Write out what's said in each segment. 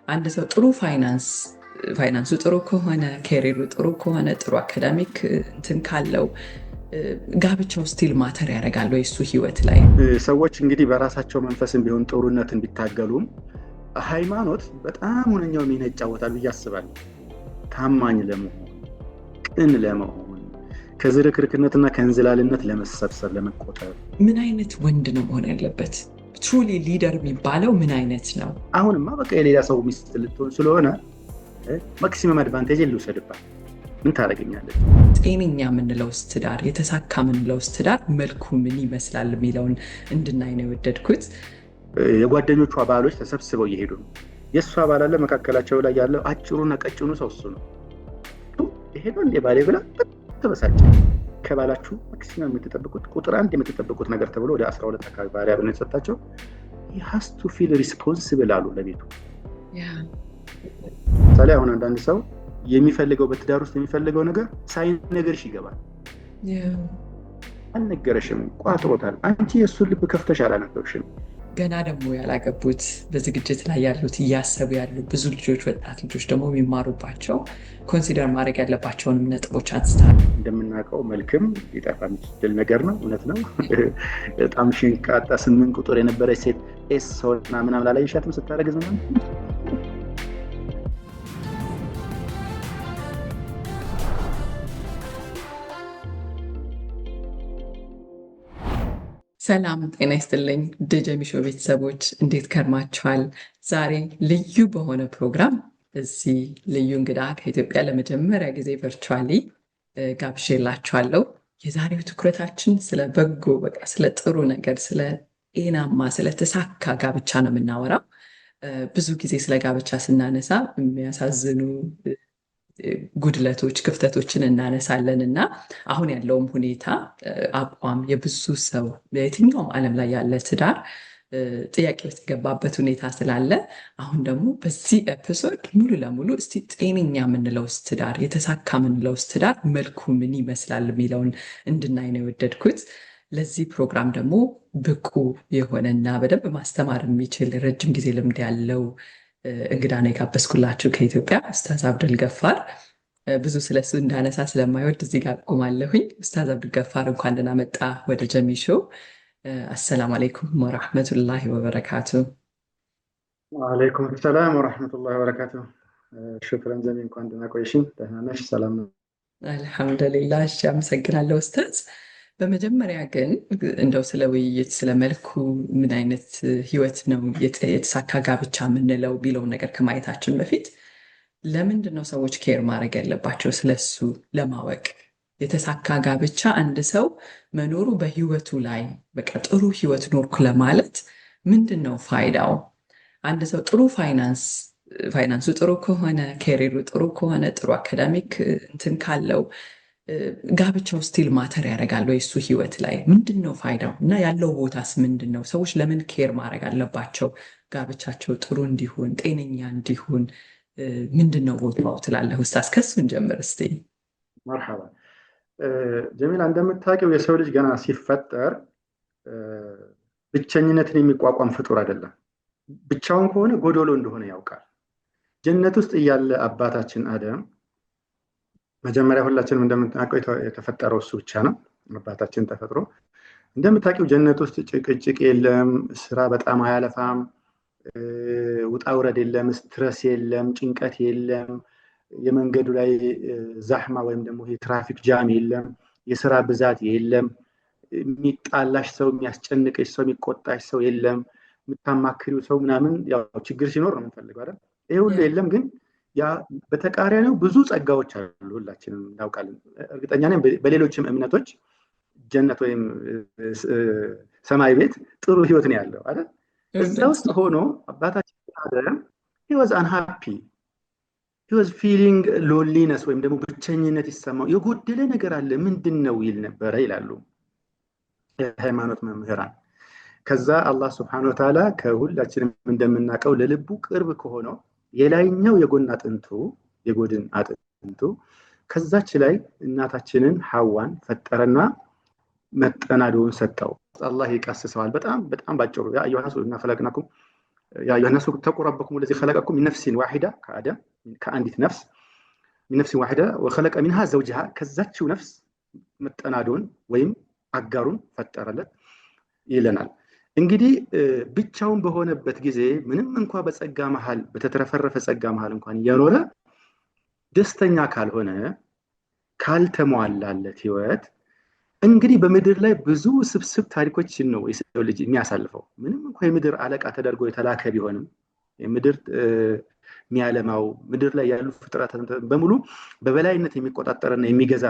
አንድ ሰው ጥሩ ፋይናንሱ ጥሩ ከሆነ ኬሪሩ ጥሩ ከሆነ ጥሩ አካዳሚክ እንትን ካለው ጋብቻው ስቲል ማተር ያደርጋል ወይ እሱ ህይወት ላይ? ሰዎች እንግዲህ በራሳቸው መንፈስም ቢሆን ጥሩነትን ቢታገሉም ሃይማኖት በጣም ሁነኛው ሚና ይጫወታል ብዬ አስባለሁ። ታማኝ ለመሆን፣ ቅን ለመሆን፣ ከዝርክርክነትና ከእንዝላልነት ለመሰብሰብ፣ ለመቆጠብ። ምን አይነት ወንድ ነው መሆን ያለበት? ትሩሊ ሊደር የሚባለው ምን አይነት ነው? አሁንማ በቃ የሌላ ሰው ሚስት ልትሆን ስለሆነ ማክሲመም አድቫንቴጅ ልውሰድባት። ምን ታደርገኛለች? ጤነኛ የምንለው ትዳር፣ የተሳካ የምንለው ትዳር መልኩ ምን ይመስላል የሚለውን እንድናይ ነው የወደድኩት። የጓደኞቿ ባሎች ተሰብስበው እየሄዱ ነው። የእሷ ባል አለ መካከላቸው ላይ ያለው አጭሩና ቀጭኑ ሰው እሱ ነው። ይሄ ነው እንዴ ባሌ ብላ ተበሳጨ። ከባላችሁ ማክሲመም የምትጠብቁት ቁጥር 1 የምትጠብቁት ነገር ተብሎ ወደ 12 አካባቢ ቫሪያብል የተሰጣቸው he has to feel responsible አሉ ለቤቱ። ታዲያ አሁን አንዳንድ ሰው የሚፈልገው በትዳር ውስጥ የሚፈልገው ነገር ሳይነገርሽ ይገባል። አልነገረሽም፣ ቋጥሮታል። አንቺ የእሱን ልብ ከፍተሽ አላነበብሽም። ገና ደግሞ ያላገቡት በዝግጅት ላይ ያሉት እያሰቡ ያሉ ብዙ ልጆች፣ ወጣት ልጆች ደግሞ የሚማሩባቸው ኮንሲደር ማድረግ ያለባቸውንም ነጥቦች አንስታል። እንደምናውቀው መልክም ሊጠፋ የሚችል ነገር ነው። እውነት ነው። በጣም ሽንቃጣ 8 ቁጥር የነበረች ሴት ኤስ ሆና ምናምን ላላየሻትም ስታረግ ዘመን ሰላም ጤና ይስጥልኝ ጀሚሾ ቤተሰቦች እንዴት ከርማችኋል? ዛሬ ልዩ በሆነ ፕሮግራም እዚህ ልዩ እንግዳ ከኢትዮጵያ ለመጀመሪያ ጊዜ ቨርቹዋሊ ጋብዤላችኋለሁ። የዛሬው ትኩረታችን ስለ በጎ በቃ ስለ ጥሩ ነገር፣ ስለ ጤናማ፣ ስለ ተሳካ ጋብቻ ነው የምናወራው። ብዙ ጊዜ ስለ ጋብቻ ስናነሳ የሚያሳዝኑ ጉድለቶች፣ ክፍተቶችን እናነሳለን እና አሁን ያለውም ሁኔታ አቋም የብዙ ሰው በየትኛውም ዓለም ላይ ያለ ትዳር ጥያቄ ውስጥ የገባበት ሁኔታ ስላለ አሁን ደግሞ በዚህ ኤፒሶድ ሙሉ ለሙሉ እስቲ ጤነኛ የምንለው ትዳር፣ የተሳካ የምንለው ትዳር መልኩ ምን ይመስላል የሚለውን እንድናይ ነው የወደድኩት። ለዚህ ፕሮግራም ደግሞ ብቁ የሆነና በደንብ ማስተማር የሚችል ረጅም ጊዜ ልምድ ያለው እንግዳ ነው የጋበዝኩላችሁ ከኢትዮጵያ ኡስታዝ አብደል ገፋር። ብዙ ስለሱ እንዳነሳ ስለማይወድ እዚህ ጋር ቆማለሁኝ። ኡስታዝ አብደል ገፋር እንኳን ደህና መጣ ወደ ጀሚሾ። አሰላሙ አለይኩም ወራህመቱላሂ ወበረካቱ። ወአለይኩም ሰላም ወራህመቱላሂ ወበረካቱ። ሽክራን ጀሚ፣ እንኳን ደህና ቆይሽኝ። ደህና ነሽ? ሰላም ነው? አልሐምዱሊላህ። እሺ፣ አመሰግናለሁ ኡስታዝ። በመጀመሪያ ግን እንደው ስለ ውይይት ስለ መልኩ ምን አይነት ህይወት ነው የተሳካ ጋብቻ የምንለው ቢለውን ነገር ከማየታችን በፊት ለምንድን ነው ሰዎች ኬር ማድረግ ያለባቸው ስለሱ ለማወቅ? የተሳካ ጋብቻ አንድ ሰው መኖሩ በህይወቱ ላይ በቃ ጥሩ ህይወት ኖርኩ ለማለት ምንድን ነው ፋይዳው? አንድ ሰው ጥሩ ፋይናንሱ ጥሩ ከሆነ ኬሪሩ ጥሩ ከሆነ ጥሩ አካዳሚክ እንትን ካለው ጋብቻው ስቲል ማተር ያደርጋል ወይ እሱ ህይወት ላይ? ምንድን ነው ፋይዳው እና ያለው ቦታስ ምንድን ነው? ሰዎች ለምን ኬር ማድረግ አለባቸው? ጋብቻቸው ጥሩ እንዲሆን፣ ጤነኛ እንዲሆን ምንድን ነው ቦታው ትላለህ ኡስታዝ? ከሱን ጀምር እስቲ። መርሐባ ጀሚላ፣ እንደምታውቂው የሰው ልጅ ገና ሲፈጠር ብቸኝነትን የሚቋቋም ፍጡር አይደለም። ብቻውን ከሆነ ጎዶሎ እንደሆነ ያውቃል። ጀነት ውስጥ እያለ አባታችን አደም መጀመሪያ ሁላችንም እንደምታውቀው የተፈጠረው እሱ ብቻ ነው። አባታችን ተፈጥሮ እንደምታውቂው ጀነት ውስጥ ጭቅጭቅ የለም፣ ስራ በጣም አያለፋም፣ ውጣ ውረድ የለም፣ ስትረስ የለም፣ ጭንቀት የለም፣ የመንገዱ ላይ ዛህማ ወይም ደግሞ የትራፊክ ጃም የለም፣ የስራ ብዛት የለም፣ የሚጣላሽ ሰው፣ የሚያስጨንቅሽ ሰው፣ የሚቆጣሽ ሰው የለም፣ የምታማክሪው ሰው ምናምን ያው ችግር ሲኖር ነው የምንፈልገው አይደል? ይሄ ሁሉ የለም። ግን ያ በተቃራኒው ብዙ ጸጋዎች አሉ፣ ሁላችንም እናውቃለን። እርግጠኛ ነኝ በሌሎችም እምነቶች ጀነት ወይም ሰማይ ቤት ጥሩ ህይወት ነው ያለው አይደል? እዛ ውስጥ ሆኖ አባታችን አደም he was unhappy, he was feeling loneliness ወይም ደግሞ ብቸኝነት ይሰማው፣ የጎደለ ነገር አለ፣ ምንድነው ይል ነበረ ይላሉ የሃይማኖት መምህራን። ከዛ አላህ Subhanahu Wa Ta'ala ከሁላችንም እንደምናውቀው ለልቡ ቅርብ ከሆነው የላይኛው የጎን አጥንቱ ከዛች ላይ እናታችንን ሐዋን ፈጠረና መጠናዶውን ሰጠው። አላህ ይቀስሰዋል። በጣም ባጭሩ ያ አዩሃ ሰው እና ፈለቅናኩም يا أيها الناس اتقوا ربكم الذي خلقكم من نفس واحدة كآدم كأنديت نفس من نفس واحدة وخلق منها زوجها كزاتشو نفس متنادون ويم አጋሩን ፈጠረለት ይለናል። እንግዲህ ብቻውን በሆነበት ጊዜ ምንም እንኳን በጸጋ መሃል በተተረፈረፈ ጸጋ መሃል እንኳን እየኖረ ደስተኛ ካልሆነ ካልተሟላለት ህይወት እንግዲህ በምድር ላይ ብዙ ስብስብ ታሪኮችን ነው የሰው ልጅ የሚያሳልፈው። ምንም እንኳን የምድር አለቃ ተደርጎ የተላከ ቢሆንም የምድር የሚያለማው ምድር ላይ ያሉ ፍጥረታት በሙሉ በበላይነት የሚቆጣጠርና የሚገዛ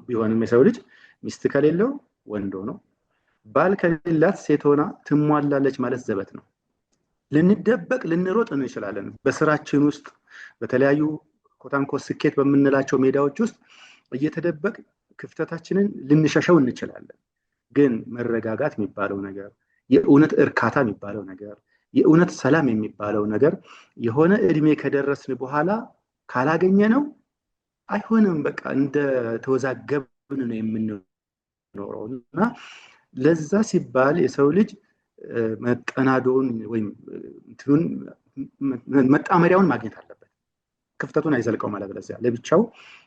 ቢሆንም የሰው ልጅ ሚስት ከሌለው ወንዶ ነው፣ ባል ከሌላት ሴት ሆና ትሟላለች ማለት ዘበት ነው። ልንደበቅ ልንሮጥ እንችላለን። በስራችን ውስጥ በተለያዩ ኮታንኮ ስኬት በምንላቸው ሜዳዎች ውስጥ እየተደበቅ ክፍተታችንን ልንሸሸው እንችላለን። ግን መረጋጋት የሚባለው ነገር፣ የእውነት እርካታ የሚባለው ነገር፣ የእውነት ሰላም የሚባለው ነገር የሆነ እድሜ ከደረስን በኋላ ካላገኘ ነው አይሆንም። በቃ እንደ ተወዛገብን ነው የምንኖረውና ለዛ ሲባል የሰው ልጅ መጠናዶን ወይም እንትኑን መጣመሪያውን ማግኘት አለበት። ክፍተቱን አይዘልቀው ማለት ለዚያ ለብቻው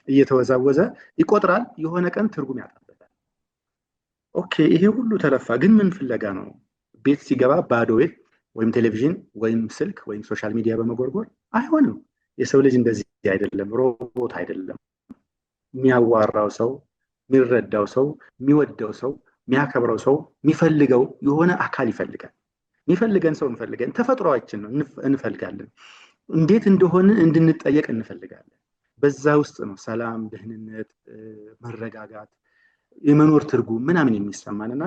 እየተወዛወዘ ይቆጥራል። የሆነ ቀን ትርጉም ያጣበታል። ኦኬ ይሄ ሁሉ ተለፋ፣ ግን ምን ፍለጋ ነው? ቤት ሲገባ ባዶ ቤት ወይም ቴሌቪዥን ወይም ስልክ ወይም ሶሻል ሚዲያ በመጎርጎር አይሆንም። የሰው ልጅ እንደዚህ አይደለም፣ ሮቦት አይደለም። የሚያዋራው ሰው፣ የሚረዳው ሰው፣ የሚወደው ሰው፣ የሚያከብረው ሰው የሚፈልገው የሆነ አካል ይፈልጋል። የሚፈልገን ሰው እንፈልጋለን። ተፈጥሯችን ነው እንፈልጋለን። እንዴት እንደሆነ እንድንጠየቅ እንፈልጋለን። በዛ ውስጥ ነው ሰላም፣ ደህንነት፣ መረጋጋት፣ የመኖር ትርጉም ምናምን የሚሰማንና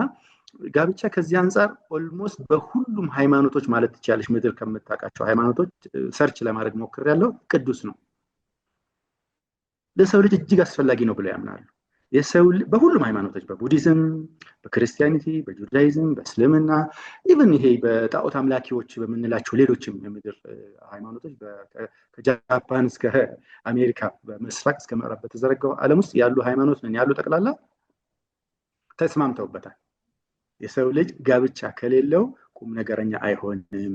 ጋብቻ ከዚህ አንፃር ኦልሞስት በሁሉም ሃይማኖቶች ማለት ትችላለሽ ምድር ከምታውቃቸው ሃይማኖቶች ሰርች ለማድረግ ሞክሬያለሁ፣ ቅዱስ ነው። ለሰው ልጅ እጅግ አስፈላጊ ነው ብለው ያምናሉ። የሰው በሁሉም ሃይማኖቶች በቡዲዝም፣ በክርስቲያኒቲ፣ በጁዳይዝም፣ በእስልምና ኢቭን ይሄ በጣዖት አምላኪዎች በምንላቸው ሌሎችም የምድር ሃይማኖቶች ከጃፓን እስከ አሜሪካ በምስራቅ እስከ ምዕራብ በተዘረጋው ዓለም ውስጥ ያሉ ሃይማኖት ነን ያሉ ጠቅላላ ተስማምተውበታል። የሰው ልጅ ጋብቻ ከሌለው ቁም ነገረኛ አይሆንም፣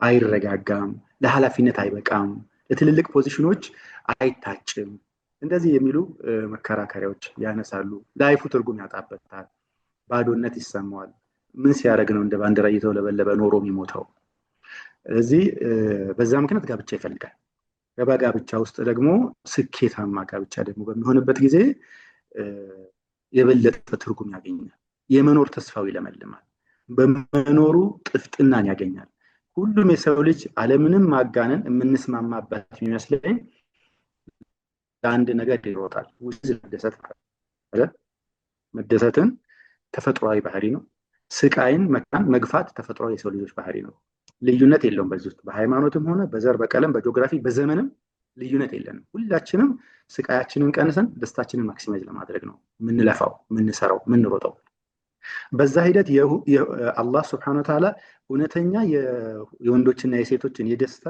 አይረጋጋም፣ ለኃላፊነት አይበቃም፣ ለትልልቅ ፖዚሽኖች አይታጭም። እንደዚህ የሚሉ መከራከሪያዎች ያነሳሉ። ላይፉ ትርጉም ያጣበታል፣ ባዶነት ይሰማዋል። ምን ሲያደርግ ነው እንደ ባንዲራ እየተውለበለበ ኖሮ የሚሞተው? እዚህ በዛ ምክንያት ጋብቻ ይፈልጋል። በጋብቻ ውስጥ ደግሞ ስኬታማ ጋብቻ ደግሞ በሚሆንበት ጊዜ የበለጠ ትርጉም ያገኛል። የመኖር ተስፋው ይለመልማል። በመኖሩ ጥፍጥናን ያገኛል። ሁሉም የሰው ልጅ ዓለምንም ማጋነን የምንስማማበት የሚመስለኝ ለአንድ ነገር ይሮጣል። ውስጥ መደሰት ማለት መደሰትን ተፈጥሯዊ ባህሪ ነው። ስቃይን መካን መግፋት ተፈጥሯዊ የሰው ልጆች ባህሪ ነው። ልዩነት የለውም በዚህ ውስጥ በሃይማኖትም ሆነ በዘር በቀለም በጂኦግራፊ በዘመንም ልዩነት የለንም። ሁላችንም ስቃያችንን ቀንሰን ደስታችንን ማክሲማይዝ ለማድረግ ነው የምንለፋው፣ የምንሰራው፣ የምንሮጠው። በዛ ሂደት አላህ Subhanahu Wa Ta'ala እውነተኛ የወንዶችና የሴቶችን የደስታ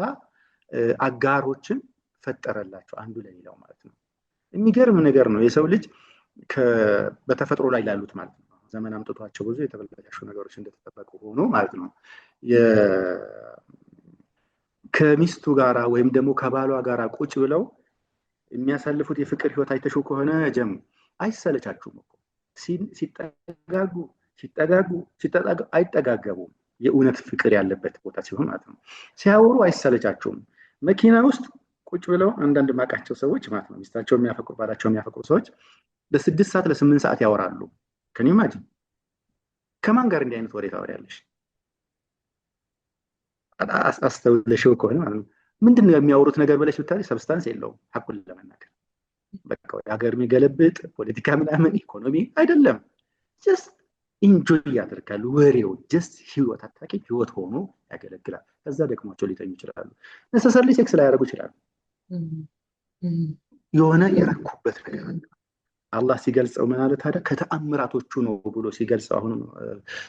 አጋሮችን ፈጠረላቸው አንዱ ለሌላው ማለት ነው። የሚገርም ነገር ነው። የሰው ልጅ በተፈጥሮ ላይ ላሉት ማለት ነው ዘመን አምጥቷቸው ብዙ የተበላሹ ነገሮች እንደተጠበቁ ሆኖ ማለት ነው ከሚስቱ ጋራ ወይም ደግሞ ከባሏ ጋራ ቁጭ ብለው የሚያሳልፉት የፍቅር ህይወት አይተሽው ከሆነ ጀም አይሰለቻችሁም እኮ ሲጠጋጉ አይጠጋገቡም። የእውነት ፍቅር ያለበት ቦታ ሲሆን ማለት ነው። ሲያወሩ አይሰለቻችሁም። መኪና ውስጥ ቁጭ ብለው አንዳንድ ማቃቸው ሰዎች ማለት ነው ሚስታቸው የሚያፈቅሩ ባላቸው የሚያፈቅሩ ሰዎች ለ6 ሰዓት ለ8 ሰዓት ያወራሉ። ከኔ ማጅን ከማን ጋር እንዲህ አይነት ወሬ ታወሪያለሽ? አስተውለሽው ከሆነ ማለት ነው ምንድነው የሚያወሩት ነገር ብለሽ ብታሪ ሰብስታንስ የለውም። ሐቁን ለመናገር በቃ ሀገር የሚገለብጥ ፖለቲካ ምናምን ኢኮኖሚ አይደለም። ጀስት ኢንጆይ ያደርጋሉ ወሬው። ጀስት ህይወት አታቂ ህይወት ሆኖ ያገለግላል። ከዛ ደግሞቸው ሊተኙ ይችላሉ። ነሰሰርሊ ሴክስ ላይ ያደርጉ ይችላሉ። የሆነ የረኩበት ነገር አላህ ሲገልጸው ምን አለ ታዲያ? ከተአምራቶቹ ነው ብሎ ሲገልጸው አሁን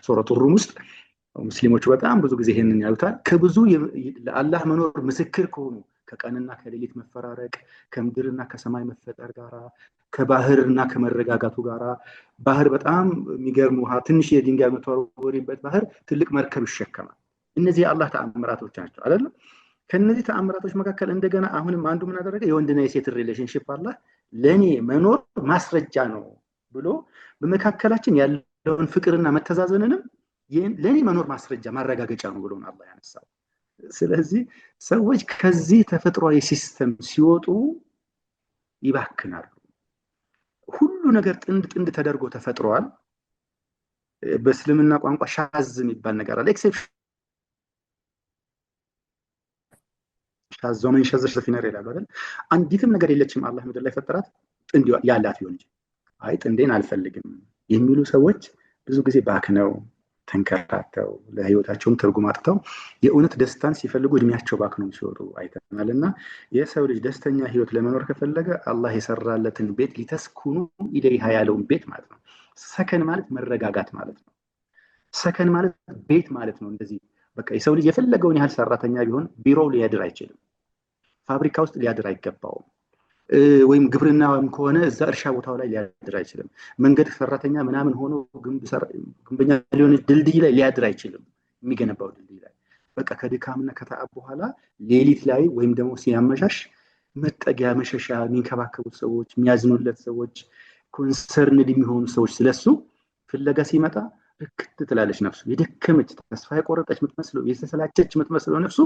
ሱረቱ ሩም ውስጥ ሙስሊሞች በጣም ብዙ ጊዜ ይሄንን ያዩታል። ከብዙ ለአላህ መኖር ምስክር ከሆኑ ከቀንና ከሌሊት መፈራረቅ፣ ከምድርና ከሰማይ መፈጠር ጋራ፣ ከባህርና ከመረጋጋቱ ጋራ ባህር በጣም የሚገርም ውሃ ትንሽ የድንጋይ መተወሪበት ባህር ትልቅ መርከብ ይሸከማል። እነዚህ የአላህ ተአምራቶች ናቸው አይደል? ከነዚህ ተአምራቶች መካከል እንደገና አሁንም አንዱ ምን አደረገ? የወንድና የሴት ሪሌሽንሺፕ አላህ ለኔ መኖር ማስረጃ ነው ብሎ በመካከላችን ያለውን ፍቅርና መተዛዘንንም ለኔ መኖር ማስረጃ ማረጋገጫ ነው ብሎ አላህ ያነሳው። ስለዚህ ሰዎች ከዚህ ተፈጥሯዊ ሲስተም ሲወጡ ይባክናሉ። ሁሉ ነገር ጥንድ ጥንድ ተደርጎ ተፈጥሯል። በእስልምና ቋንቋ ሻዝ የሚባል ነገር አለ። ኤክሴፕሽን ሻዝ ወመን ሸዘ ፊነር ይላሉ አይደል? አንዲትም ነገር የለችም አላህ ምድር ላይ ፈጠራት ጥንድ ያላት ይሆን እንጂ አይ ጥንዴን አልፈልግም የሚሉ ሰዎች ብዙ ጊዜ ባክነው ተንከራተው ለህይወታቸውም ትርጉም አጥተው የእውነት ደስታን ሲፈልጉ እድሜያቸው ባክነው ሲወጡ አይተናልና የሰው ልጅ ደስተኛ ህይወት ለመኖር ከፈለገ አላህ የሰራለትን ቤት ሊተስኩኑ ኢለይሃ ያለውን ቤት ማለት ነው። ሰከን ማለት መረጋጋት ማለት ነው። ሰከን ማለት ቤት ማለት ነው። እንደዚህ በቃ የሰው ልጅ የፈለገውን ያህል ሰራተኛ ቢሆን ቢሮው ሊያድር አይችልም። ፋብሪካ ውስጥ ሊያድር አይገባውም። ወይም ከሆነ እዛ እርሻ ቦታው ላይ ሊያድር አይችልም። መንገድ ሰራተኛ ምናምን ሆኖ ግንበኛ ሊሆን ድልድይ ላይ ሊያድር አይችልም። የሚገነባው ድልድይ ላይ በቃ ከድካምና ከተዓብ በኋላ ሌሊት ላይ ወይም ደግሞ ሲያመሻሽ መጠጊያ መሸሻ የሚንከባከቡት ሰዎች፣ የሚያዝኑለት ሰዎች፣ ኮንሰርንድ የሚሆኑ ሰዎች ስለሱ ፍለጋ ሲመጣ ርክት ትላለች ነፍሱ። የደከመች ተስፋ የቆረጠች የምትመስለው የተሰላቸች የምትመስለው ነፍሱ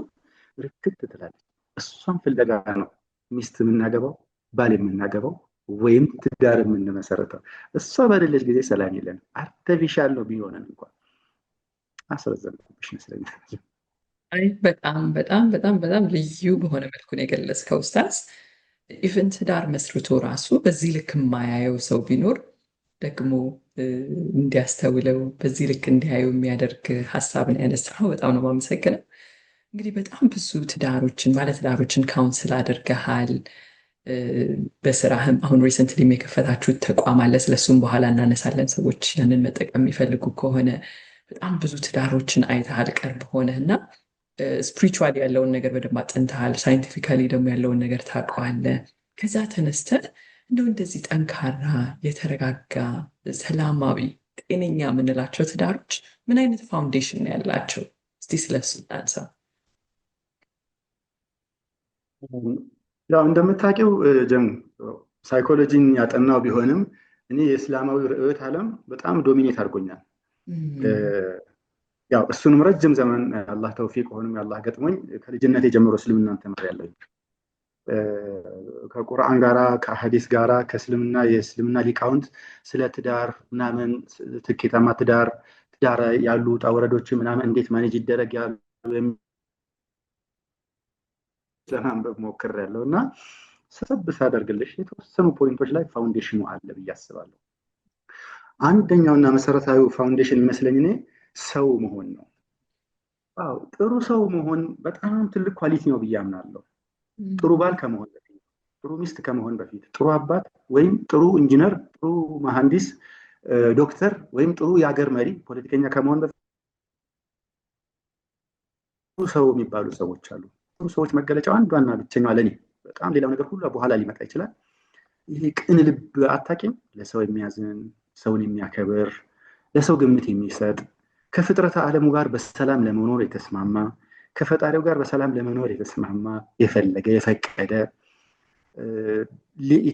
ርክት ትላለች። እሷን ፍለጋ ነው ሚስት የምናገባው፣ ባል የምናገባው ወይም ትዳር የምንመሰረተው። እሷ በሌለች ጊዜ ሰላም የለን። አርተፊሻል ነው ቢሆንም እንኳን አስረዘምኩብሽ መስለኛል። አይ በጣም በጣም በጣም በጣም ልዩ በሆነ መልኩ ነው የገለጽከው ኡስታዝ። ኢቨን ትዳር መስርቶ ራሱ በዚህ ልክ የማያየው ሰው ቢኖር ደግሞ እንዲያስተውለው በዚህ ልክ እንዲያየው የሚያደርግ ሀሳብን ያነሳው በጣም ነው የማመሰግነው። እንግዲህ በጣም ብዙ ትዳሮችን ባለትዳሮችን ካውንስል አድርገሃል። በስራህም አሁን ሪሰንትሊም የከፈታችሁት ተቋም አለ። ስለሱም በኋላ እናነሳለን። ሰዎች ያንን መጠቀም የሚፈልጉ ከሆነ በጣም ብዙ ትዳሮችን አይተሃል ቅርብ ሆነህ እና ስፒሪቹዋሊ ያለውን ነገር በደንብ አጥንተሃል። ሳይንቲፊካሊ ደግሞ ያለውን ነገር ታውቀዋለህ። ከዛ ተነስተህ እንደው እንደዚህ ጠንካራ፣ የተረጋጋ፣ ሰላማዊ፣ ጤነኛ የምንላቸው ትዳሮች ምን አይነት ፋውንዴሽን ነው ያላቸው? እስቲ ስለሱ እናንሳ። ያው እንደምታውቂው ጀም ሳይኮሎጂን ያጠናው ቢሆንም እኔ የእስላማዊ ርዕዮተ ዓለም በጣም ዶሚኔት አድርጎኛል። ያው እሱንም ረጅም ዘመን አላህ ተውፊቅ ሆኖም ያላህ ገጥሞኝ ከልጅነቴ ጀምሮ እስልምናን ተምሬያለሁ። ከቁርአን ጋራ ከሐዲስ ጋራ ከእስልምና የእስልምና ሊቃውንት ስለ ትዳር ምናምን ስኬታማ ትዳር ያሉ ውጣ ወረዶች ምናምን እንዴት ማኔጅ ይደረግ ያሉ ለማንበብ ሞክሬያለሁ እና ሰበብ ሳደርግልሽ የተወሰኑ ፖይንቶች ላይ ፋውንዴሽኑ አለ ብዬ አስባለሁ። አንደኛውና መሰረታዊ ፋውንዴሽን ይመስለኝ እኔ ሰው መሆን ነው። አዎ ጥሩ ሰው መሆን በጣም ትልቅ ኳሊቲ ነው ብዬ አምናለሁ። ጥሩ ባል ከመሆን በፊት፣ ጥሩ ሚስት ከመሆን በፊት፣ ጥሩ አባት ወይም ጥሩ ኢንጂነር፣ ጥሩ መሐንዲስ፣ ዶክተር ወይም ጥሩ የሀገር መሪ ፖለቲከኛ ከመሆን በፊት ጥሩ ሰው የሚባሉ ሰዎች አሉ። ጥሩ ሰዎች መገለጫው አንዷና ብቸኛዋ ለኔ በጣም ሌላው ነገር ሁሉ በኋላ ሊመጣ ይችላል። ይሄ ቅን ልብ አታውቂም? ለሰው የሚያዝን፣ ሰውን የሚያከብር፣ ለሰው ግምት የሚሰጥ፣ ከፍጥረተ ዓለሙ ጋር በሰላም ለመኖር የተስማማ፣ ከፈጣሪው ጋር በሰላም ለመኖር የተስማማ፣ የፈለገ የፈቀደ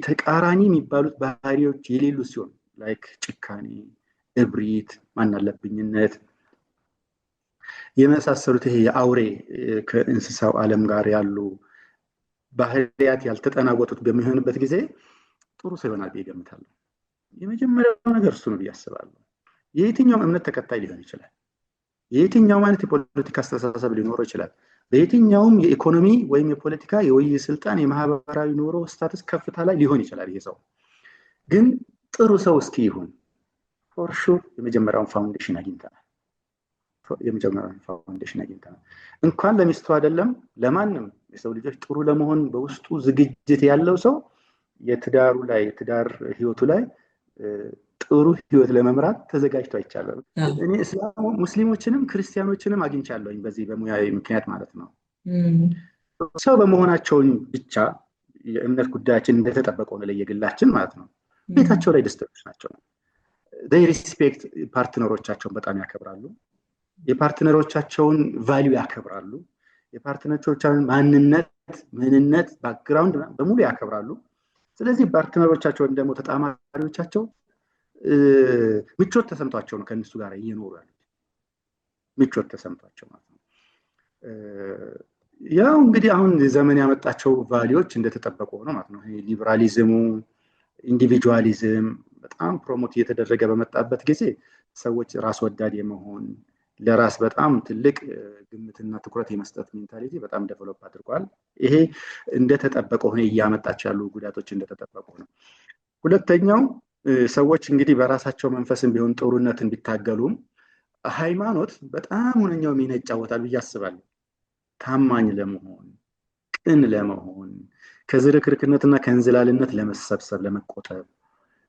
ተቃራኒ የሚባሉት ባህሪዎች የሌሉ ሲሆን ላይክ ጭካኔ፣ እብሪት፣ ማናለብኝነት የመሳሰሉት ይሄ የአውሬ ከእንስሳው ዓለም ጋር ያሉ ባህሪያት ያልተጠናወጡት በሚሆንበት ጊዜ ጥሩ ሰው ይሆናል ብዬ እገምታለሁ። የመጀመሪያው ነገር እሱ ነው ብዬ አስባለሁ። የየትኛውም እምነት ተከታይ ሊሆን ይችላል። የየትኛውም አይነት የፖለቲካ አስተሳሰብ ሊኖረው ይችላል። በየትኛውም የኢኮኖሚ ወይም የፖለቲካ የወይ ስልጣን የማህበራዊ ኑሮ ስታተስ ከፍታ ላይ ሊሆን ይችላል። ይሄ ሰው ግን ጥሩ ሰው እስኪ ይሁን ፎር ሹር የመጀመሪያውን ፋውንዴሽን አግኝተናል። እንኳን ለሚስቱ አይደለም ለማንም የሰው ልጆች ጥሩ ለመሆን በውስጡ ዝግጅት ያለው ሰው የትዳር ህይወቱ ላይ ጥሩ ህይወት ለመምራት ተዘጋጅቶ አይቻለሁ። እኔ ሙስሊሞችንም ክርስቲያኖችንም አግኝቻለሁኝ በዚህ በሙያዊ ምክንያት ማለት ነው። ሰው በመሆናቸው ብቻ የእምነት ጉዳያችን እንደተጠበቀው ነው ለየግላችን ማለት ነው። ቤታቸው ላይ ደስተኞች ናቸው። they respect ፓርትነሮቻቸውን በጣም ያከብራሉ። የፓርትነሮቻቸውን ቫልዩ ያከብራሉ። የፓርትነሮቻቸውን ማንነት፣ ምንነት፣ ባክግራውንድ በሙሉ ያከብራሉ። ስለዚህ ፓርትነሮቻቸውን ደግሞ ተጣማሪዎቻቸው ምቾት ተሰምቷቸው ነው ከነሱ ጋር እየኖሩ ያሉት። ምቾት ተሰምቷቸው ማለት ነው። ያው እንግዲህ አሁን ዘመን ያመጣቸው ቫልዩዎች እንደተጠበቁ ሆነው ማለት ነው። ሊበራሊዝሙ፣ ኢንዲቪጁዋሊዝም በጣም ፕሮሞት እየተደረገ በመጣበት ጊዜ ሰዎች ራስ ወዳድ የመሆን ለራስ በጣም ትልቅ ግምትና ትኩረት የመስጠት ሜንታሊቲ በጣም ዴቨሎፕ አድርጓል። ይሄ እንደተጠበቀ ሆነ እያመጣቸው ያሉ ጉዳቶች እንደተጠበቁ ነው። ሁለተኛው ሰዎች እንግዲህ በራሳቸው መንፈስም ቢሆን ጥሩነትን ቢታገሉም ሃይማኖት በጣም ሁነኛው ሚና ይጫወታል ብዬ አስባለሁ። ታማኝ ለመሆን፣ ቅን ለመሆን፣ ከዝርክርክነትና ከእንዝላልነት ለመሰብሰብ፣ ለመቆጠብ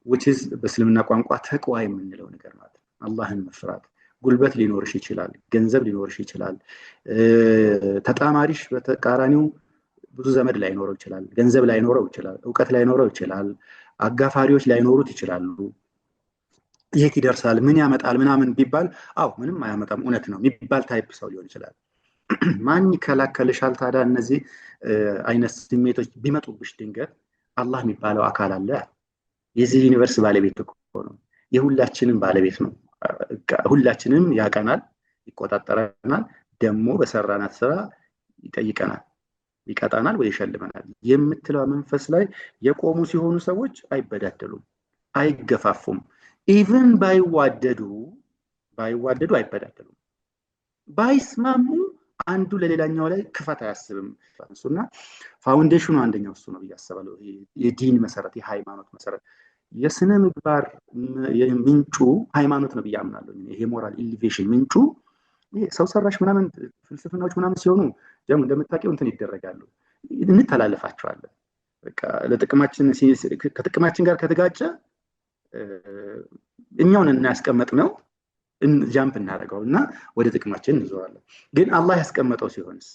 which is በእስልምና ቋንቋ ተቅዋ የምንለው ነገር ማለት ነው። አላህን መፍራት። ጉልበት ሊኖርሽ ይችላል፣ ገንዘብ ሊኖርሽ ይችላል፣ ተጣማሪሽ በተቃራኒው ብዙ ዘመድ ላይኖረው ይችላል፣ ገንዘብ ላይኖረው ይችላል፣ ዕውቀት ላይኖረው ይችላል፣ አጋፋሪዎች ላይኖሩት ይችላሉ። የት ይደርሳል፣ ምን ያመጣል ምናምን ቢባል አው ምንም አያመጣም እውነት ነው የሚባል ታይፕ ሰው ሊሆን ይችላል። ማን ይከላከልሻል ታዲያ? እነዚህ አይነት ስሜቶች ቢመጡብሽ ድንገት አላህ የሚባለው አካል አለ። የዚህ ዩኒቨርስ ባለቤት እኮ ነው፣ የሁላችንም ባለቤት ነው። ሁላችንም ያቀናል፣ ይቆጣጠረናል፣ ደግሞ በሰራናት ስራ ይጠይቀናል፣ ይቀጣናል ወይ ይሸልመናል የምትለው መንፈስ ላይ የቆሙ ሲሆኑ ሰዎች አይበዳደሉም፣ አይገፋፉም። ኢቭን ባይዋደዱ አይበዳደሉም። ባይስማሙ አንዱ ለሌላኛው ላይ ክፋት አያስብም። እሱና ፋውንዴሽኑ አንደኛው እሱ ነው ብዬ አስባለሁ። የዲን መሰረት፣ የሃይማኖት መሰረት፣ የስነ ምግባር ምንጩ ሃይማኖት ነው ብዬ አምናለሁ። ይሄ ሞራል ኢሊቬሽን ምንጩ ሰው ሰራሽ ምናምን ፍልስፍናዎች ምናምን ሲሆኑ ደግሞ እንደምታውቂው እንትን ይደረጋሉ፣ እንተላለፋቸዋለን። በቃ ለጥቅማችን ከጥቅማችን ጋር ከተጋጨ እኛውን እናያስቀመጥነው ጃምፕ እናደርገውና ወደ ጥቅማችን እንዞራለን። ግን አላህ ያስቀመጠው ሲሆንስ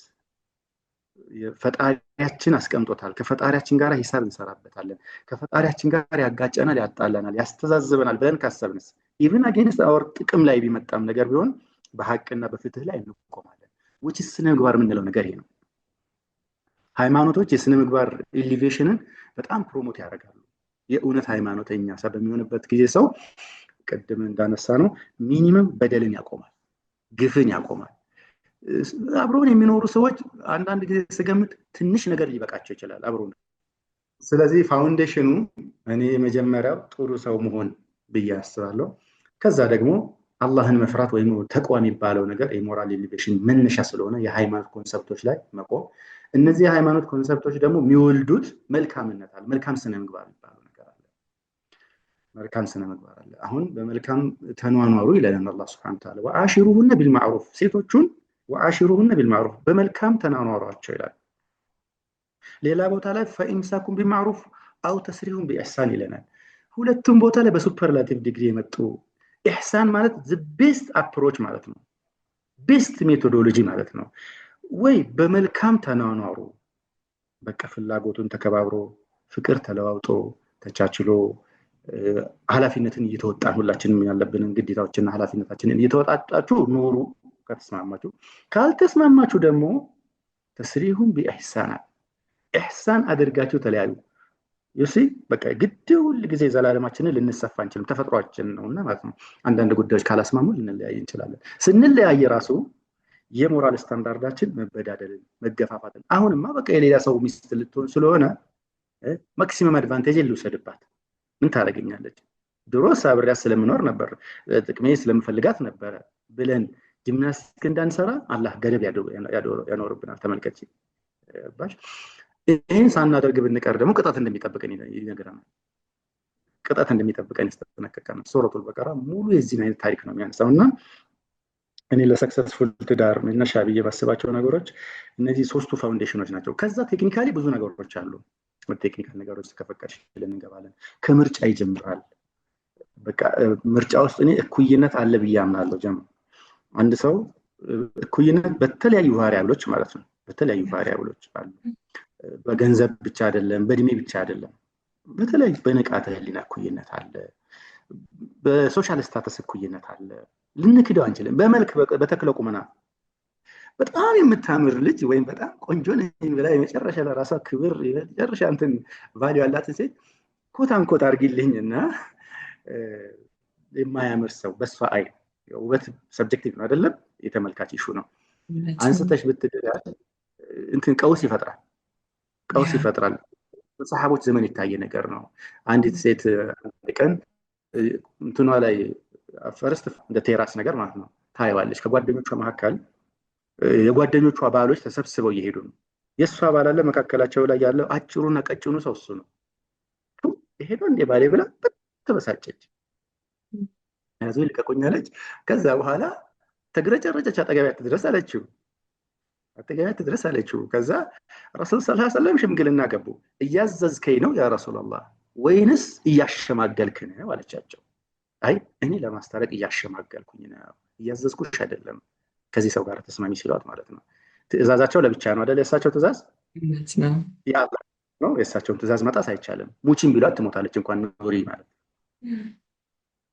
ፈጣሪያችን አስቀምጦታል። ከፈጣሪያችን ጋር ሂሳብ እንሰራበታለን። ከፈጣሪያችን ጋር ያጋጨናል፣ ያጣላናል፣ ያስተዛዝበናል ብለን ካሰብንስ ኢቭን አጌንስት አወር ጥቅም ላይ ቢመጣም ነገር ቢሆን በሐቅና በፍትህ ላይ እንቆማለን። which is ስነ ምግባር የምንለው ነገር ይሄ ነው። ሃይማኖቶች የስነ ምግባር ኢሊቬሽንን በጣም ፕሮሞት ያደርጋሉ። የእውነት ሃይማኖተኛ ሰው በሚሆንበት ጊዜ ሰው ቀደም እንዳነሳ ነው ሚኒመም በደልን ያቆማል፣ ግፍን ያቆማል። አብሮን የሚኖሩ ሰዎች አንዳንድ ጊዜ ስገምት ትንሽ ነገር ሊበቃቸው ይችላል አብሮን። ስለዚህ ፋውንዴሽኑ እኔ መጀመሪያው ጥሩ ሰው መሆን ብዬ አስባለሁ። ከዛ ደግሞ አላህን መፍራት ወይም ተቅዋ የሚባለው ነገር የሞራል ኢሊቬሽን መነሻ ስለሆነ የሃይማኖት ኮንሰፕቶች ላይ መቆም። እነዚህ የሃይማኖት ኮንሰፕቶች ደግሞ የሚወልዱት መልካምነት አለ፣ መልካም ስነ ምግባር የሚባለው ነገር አለ። መልካም ስነ ምግባር አለ። አሁን በመልካም ተኗኗሩ ይለናል አላህ Subhanahu Wa Ta'ala ወአሽሩሁነ ቢልማዕሩፍ፣ ሴቶቹን ወአሽሩሁነ ቢልማዕሩፍ በመልካም ተኗኗሯቸው ይላል። ሌላ ቦታ ላይ ፈኢምሳኩም ቢልማዕሩፍ አው ተስሪሁም ቢኢሕሳን ይለናል። ሁለቱም ቦታ ላይ በሱፐርላቲቭ ዲግሪ የመጡ ኢሕሳን ማለት the best approach ማለት ነው፣ ቤስት ሜቶዶሎጂ ማለት ነው። ወይ በመልካም ተኗኗሩ፣ በቃ ፍላጎቱን ተከባብሮ ፍቅር ተለዋውጦ ተቻችሎ ኃላፊነትን እየተወጣን ሁላችንም ያለብንን ግዴታዎችና ኃላፊነታችንን እየተወጣጣችሁ ኖሩ ከተስማማችሁ። ካልተስማማችሁ ደግሞ ተስሪሁም ቢኢሕሳን ኢሕሳን አድርጋችሁ ተለያዩ። ይሲ በቃ ግድ ሁሉ ጊዜ ዘላለማችንን ልንሰፋ አንችልም፣ ተፈጥሯችን ነውና ማለት ነው። አንዳንድ ጉዳዮች ካላስማሙ ልንለያይ እንችላለን። ስንለያይ ራሱ የሞራል ስታንዳርዳችን መበዳደልን፣ መገፋፋትን አሁንማ በቃ የሌላ ሰው ሚስት ልትሆን ስለሆነ ማክሲመም አድቫንቴጅ ልውሰድባት፣ ምን ታደርገኛለች፣ ድሮ አብሬያት ስለምኖር ነበር፣ ጥቅሜ ስለምፈልጋት ነበር ብለን ጂምናስቲክ እንዳንሰራ አላህ ገደብ ያኖርብናል። ተመልከቺ ባሽ ይህን ሳናደርግ ብንቀር ደግሞ ቅጣት እንደሚጠብቀን ይነግረናል። ቅጣት እንደሚጠብቀን ያስጠነቅቀናል። ሱረቱል በቀራ ሙሉ የዚህን አይነት ታሪክ ነው የሚያነሳውና እኔ ለሰክሰስፉል ትዳር መነሻ ብዬ ባስባቸው ነገሮች እነዚህ ሶስቱ ፋውንዴሽኖች ናቸው። ከዛ ቴክኒካሊ ብዙ ነገሮች አሉ። ቴክኒካል ነገሮች ከፈቀድሽ እንገባለን። ከምርጫ ይጀምራል። በቃ ምርጫ ውስጥ እኔ እኩይነት አለ ብዬ አምናለሁ። አንድ ሰው እኩይነት በተለያዩ ቫሪያብሎች ማለት ነው፣ በተለያዩ ቫሪያብሎች አሉ። በገንዘብ ብቻ አይደለም፣ በእድሜ ብቻ አይደለም፣ በተለያዩ በንቃተ ህሊና እኩይነት አለ፣ በሶሻል ስታተስ እኩይነት አለ፣ ልንክደው አንችልም። በመልክ በተክለ ቁመና በጣም የምታምር ልጅ ወይም በጣም ቆንጆ ነኝ ብላ የመጨረሻ ለራሷ ክብር የመጨረሻ እንትን ቫልዩ ያላትን ሴት ኮት አንኮት አድርጊልኝና የማያምር ሰው በሷ አይ ውበት ሰብጀክቲቭ ነው አይደለም፣ የተመልካች ኢሹ ነው። አንስተሽ ብትድራት እንትን ቀውስ ይፈጥራል። በሰሃቦች ዘመን የታየ ነገር ነው። አንዲት ሴት ቀን እንትኗ ላይ ፈርስት እንደ ቴራስ ነገር ማለት ነው ታየዋለች። ከጓደኞቿ መካከል የጓደኞቿ ባሎች ተሰብስበው እየሄዱ ነው። የእሷ ባል አለ መካከላቸው ላይ ያለው አጭሩና ቀጭኑ ሰው እሱ ነው። ይሄዱ እንደ ባሌ ብላ ተበሳጨች። ያዙ ልቀቁኛለች። ከዛ በኋላ ተግረጨረጨች። አጠገቢያት ድረስ አለችው። ከዛ ረሱል ሰለላሁ ዐለይሂ ወሰለም ሽምግልና ገቡ። እያዘዝከኝ ነው ያ ረሱላህ ወይንስ እያሸማገልክ ነው አለቻቸው። አይ እኔ ለማስታረቅ እያሸማገልኩኝ ነው፣ እያዘዝኩሽ አይደለም፣ ከዚህ ሰው ጋር ተስማሚ ሲሏት ማለት ነው። ትእዛዛቸው ለብቻ ነው አይደል? የእሳቸው ትእዛዝ የአላህ ነው። የእሳቸውን ትእዛዝ መጣስ አይቻልም። ሙቺን ቢሏት ትሞታለች እንኳን ኑሪ ማለት።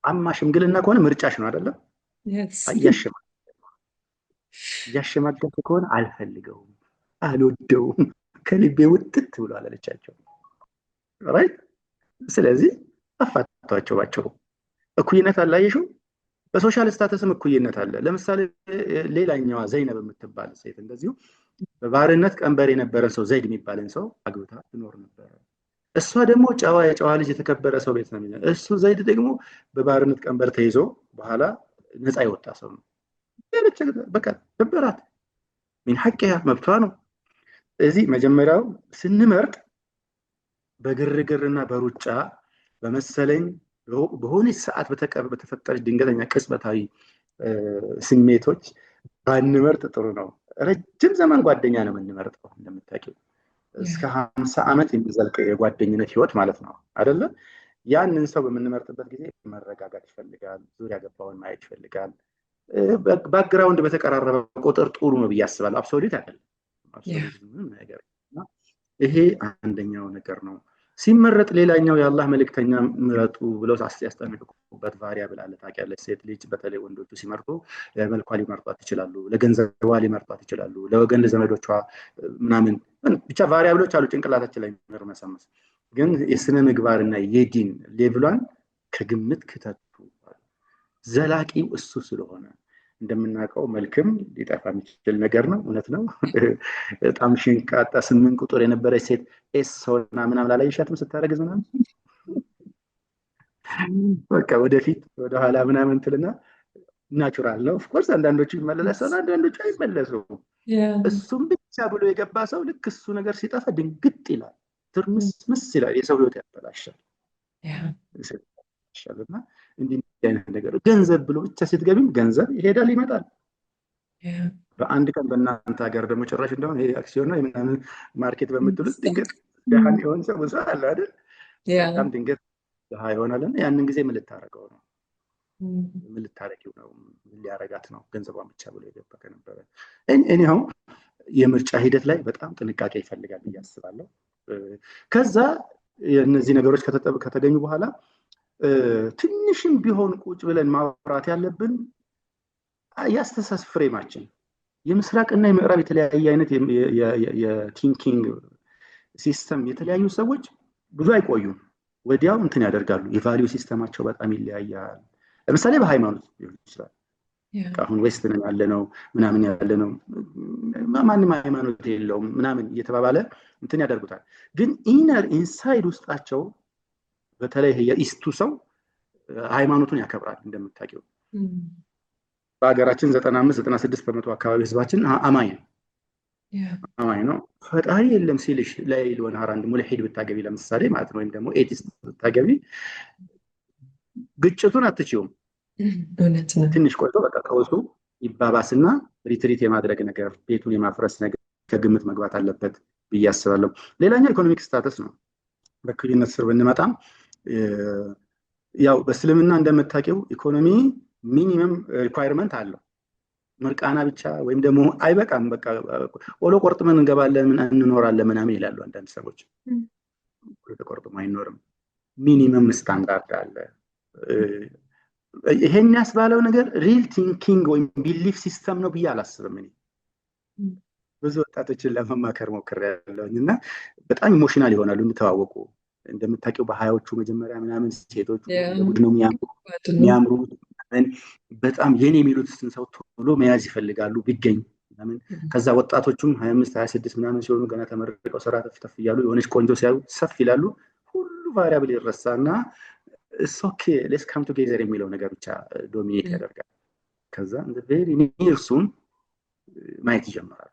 አማ ሽምግልና ከሆነ ምርጫሽ ነው አይደለም? እያሸማገልክ ከሆነ አልፈልገውም፣ አልወደውም፣ ከልቤ ውጥት ብሏል አለቻቸው። ራይት። ስለዚህ አፋቷቸው ባጭሩ። እኩይነት አለ። አየሽው? በሶሻል ስታተስም እኩይነት አለ። ለምሳሌ ሌላኛዋ ዘይነብ የምትባል ሴት እንደዚሁ በባርነት ቀንበር የነበረን ሰው ዘይድ የሚባልን ሰው አግብታ ትኖር ነበር። እሷ ደግሞ የጨዋ ልጅ የተከበረ ሰው ቤት ነው የሚኖር። እሱ ዘይድ ደግሞ በባርነት ቀንበር ተይዞ በኋላ ነፃ የወጣ ሰው ነው። በቃ ደበራት። ምን ሐቂያ መብቷ ነው። እዚህ መጀመሪያው ስንመርጥ በግርግርና በሩጫ በመሰለኝ በሆነ ሰዓት በተፈጠረች ድንገተኛ ቅጽበታዊ ስሜቶች ባንመርጥ ጥሩ ነው። ረጅም ዘመን ጓደኛ ነው የምንመርጠው እንደምታውቂው፣ እስከ 50 ዓመት የሚዘልቅ የጓደኝነት ህይወት ማለት ነው አይደለ? ያንን ሰው በምንመርጥበት ጊዜ መረጋጋት ይፈልጋል፣ ዙሪያ ገባውን ማየት ይፈልጋል። ባክግራውንድ በተቀራረበ ቁጥር ጥሩ ነው ብዬ አስባለሁ። አብሶሉት አይደለም፣ አብሶሉት ነገር እና ይሄ አንደኛው ነገር ነው። ሲመረጥ ሌላኛው የአላህ መልእክተኛ ምረጡ ብለው ያስጠነቅቁበት ቫሪያብል አለ። ታውቂያለሽ፣ ሴት ልጅ በተለይ ወንዶቹ ሲመርጡ ለመልኳ ሊመርጧት ይችላሉ፣ ለገንዘቧ ሊመርጧት ይችላሉ፣ ለወገን ለዘመዶቿ ምናምን ብቻ ቫሪያብሎች አሉ ጭንቅላታችን ላይ የሚርመሰመስ። ግን የስነ ምግባርና የዲን ሌቭሏን ከግምት ክተቱ። ዘላቂው እሱ ስለሆነ እንደምናውቀው መልክም ሊጠፋ የሚችል ነገር ነው። እውነት ነው። በጣም ሽንቃጣ 8 ቁጥር የነበረች ሴት ኤሶና ምናምን አላየሻትም ስታረግዝ ምናምን በቃ ወደፊት ወደኋላ ምናምን ትልና ናቹራል ነው። ኦፍኮርስ አንዳንዶቹ ይመለሳሉ፣ አንዳንዶቹ አይመለሱም። እሱም ብቻ ብሎ የገባ ሰው ልክ እሱ ነገር ሲጠፋ ድንግጥ ይላል፣ ትርምስምስ ይላል፣ የሰው ህይወት ያበላሻል። እና እንዲህ አይነት ነገር ገንዘብ ብሎ ብቻ ስትገቢም ገንዘብ ይሄዳል ይመጣል። በአንድ ቀን በእናንተ ሀገር ደግሞ ጭራሽ እንደሆነ ይሄ አክሲዮን ነው የምናምን ማርኬት በምትሉት ድንገት ደሃን የሆነ ሰው ብዙ አለ አይደል? በጣም ድንገት ደሃ ይሆናልና ያንን ጊዜ ምን ልታረገው ነው? ምን ልታረጊው ነው? ምን ሊያረጋት ነው? ገንዘቧን ብቻ ብሎ የገባ ከነበረ እኔው የምርጫ ሂደት ላይ በጣም ጥንቃቄ ይፈልጋል ብዬ አስባለሁ። ከዛ እነዚህ ነገሮች ከተገኙ በኋላ ትንሽም ቢሆን ቁጭ ብለን ማውራት ያለብን የአስተሳሰብ ፍሬማችን የምስራቅና የምዕራብ የተለያየ አይነት የቲንኪንግ ሲስተም የተለያዩ ሰዎች ብዙ አይቆዩም፣ ወዲያው እንትን ያደርጋሉ። የቫልዩ ሲስተማቸው በጣም ይለያያል። ለምሳሌ በሃይማኖት ሊሆን ይችላል። አሁን ዌስት ነን ያለነው ምናምን ያለነው ማንም ሃይማኖት የለውም ምናምን እየተባባለ እንትን ያደርጉታል። ግን ኢነር ኢንሳይድ ውስጣቸው በተለይ የኢስቱ ሰው ሃይማኖቱን ያከብራል። እንደምታውቂው በሀገራችን 95-96% አካባቢ ህዝባችን አማኝ ነው። ፈጣሪ የለም ሲልሽ ላይል ወነሃር አንድ ሙልሂድ ብታገቢ ለምሳሌ ማለት ነው፣ ወይም ደግሞ ኤቲስት ብታገቢ ግጭቱን አትችይውም። ትንሽ ቆይቶ በቃ ቀውሱ ይባባስና ሪትሪት የማድረግ ነገር፣ ቤቱን የማፍረስ ነገር ከግምት መግባት አለበት ብዬ አስባለሁ። ሌላኛው ኢኮኖሚክ ስታተስ ነው። በክልልነት ስር ብንመጣም ያው በእስልምና እንደምታውቂው ኢኮኖሚ ሚኒመም ሪኳየርመንት አለው። ምርቃና ብቻ ወይም ደግሞ አይበቃም። በቃ ወሎ ቆርጥመን እንገባለን እንኖራለን ምናምን ይላሉ አንዳንድ ሰዎች። ወሎ ቆርጥመን አይኖርም። ሚኒመም ስታንዳርድ አለ። ይሄን ያስባለው ነገር ሪል ቲንኪንግ ወይም ቢሊፍ ሲስተም ነው ብዬ አላስብም። እኔ ብዙ ወጣቶችን ለመማከር ሞክሬያለሁኝ እና በጣም ኢሞሽናል ይሆናሉ እንተዋወቁ። እንደምታውቂው በሀያዎቹ መጀመሪያ ምናምን ሴቶቹ ለጉድ ነው የሚያምሩት፣ በጣም የኔ የሚሉትን ሰው ቶሎ መያዝ ይፈልጋሉ ቢገኝ ምናምን። ከዛ ወጣቶቹም 25 26 ምናምን ሲሆኑ ገና ተመርቀው ስራ ተፍተፍ እያሉ የሆነች ቆንጆ ሲያዩ ሰፍ ይላሉ። ሁሉ ቫሪያብል ይረሳና ኦኬ ሌትስ ካም ቱጌዘር የሚለው ነገር ብቻ ዶሚኔት ያደርጋል። ከዛ ቬሪ ኒርሱን ማየት ይጀምራሉ።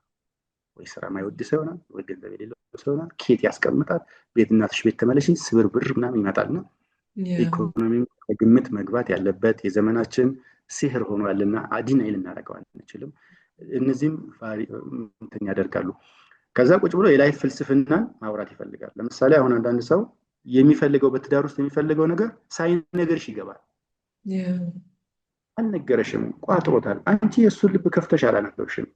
ወይ ስራ ማይወድ ሰው ይሆናል፣ ወይ ገንዘብ የሌለው ሰው ይሆናል። ኬት ያስቀምጣል፣ ቤት እናትሽ ቤት ተመለሽ፣ ስብርብር ምናምን ይመጣልና ኢኮኖሚ ከግምት መግባት ያለበት የዘመናችን ሲህር ሆኗልና ዲናይል እናደርገው አንችልም። እነዚህም እንትን ያደርጋሉ። ከዛ ቁጭ ብሎ የላይፍ ፍልስፍናን ማውራት ይፈልጋል። ለምሳሌ አሁን አንዳንድ ሰው የሚፈልገው በትዳር ውስጥ የሚፈልገው ነገር ሳይነገርሽ ይገባል። አልነገረሽም፣ ቋጥሮታል። አንቺ የእሱን ልብ ከፍተሽ አላነበብሽም።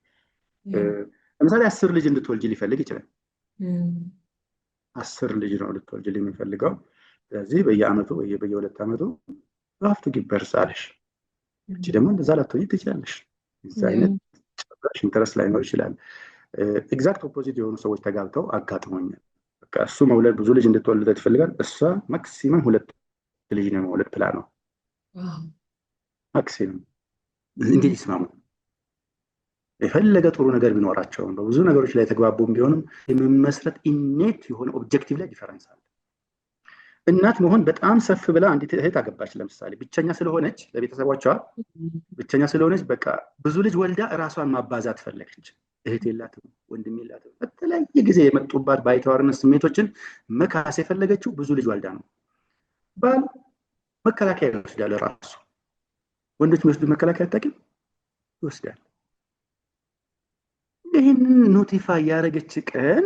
ለምሳሌ 10 ልጅ እንድትወልጅ ሊፈልግ ይችላል። 10 ልጅ ነው ልትወልጅ የሚፈልገው። ስለዚህ በየአመቱ በየ2 አመቱ ሀፍቱ ጊበርስ አለሽ። እቺ ደግሞ እንደዛ ላትሆኚ ትችላለሽ። እዛ አይነት ጭራሽ ኢንተረስት ላይኖር ይችላል። ኤግዛክት ኦፖዚት የሆኑ ሰዎች ተጋብተው አጋጥሞኛል። በቃ እሱ መውለድ ብዙ ልጅ እንድትወልድ ይፈልጋል። እሷ ማክሲመም 2 ልጅ ነው መውለድ ፕላን ነው ማክሲመም። እንዴት ይስማሙ? የፈለገ ጥሩ ነገር ቢኖራቸውም በብዙ ነገሮች ላይ ተግባቡም ቢሆንም የመመስረት ኢኔት የሆነ ኦብጀክቲቭ ላይ ዲፈረንስ አለ። እናት መሆን በጣም ሰፍ ብላ አንዲት እህት አገባች። ለምሳሌ ብቸኛ ስለሆነች ለቤተሰቦቿ ብቸኛ ስለሆነች በቃ ብዙ ልጅ ወልዳ እራሷን ማባዛት ፈለገች። እህት የላትም፣ ወንድም የላትም። በተለያየ ጊዜ የመጡባት ባይተዋርነት ስሜቶችን መካስ የፈለገችው ብዙ ልጅ ወልዳ ነው። ባል መከላከያ ይወስዳል። ራሱ ወንዶች የሚወስዱ መከላከያ አታውቂም? ይወስዳል። ይህንን ኖቲፋይ ያደረገች ቀን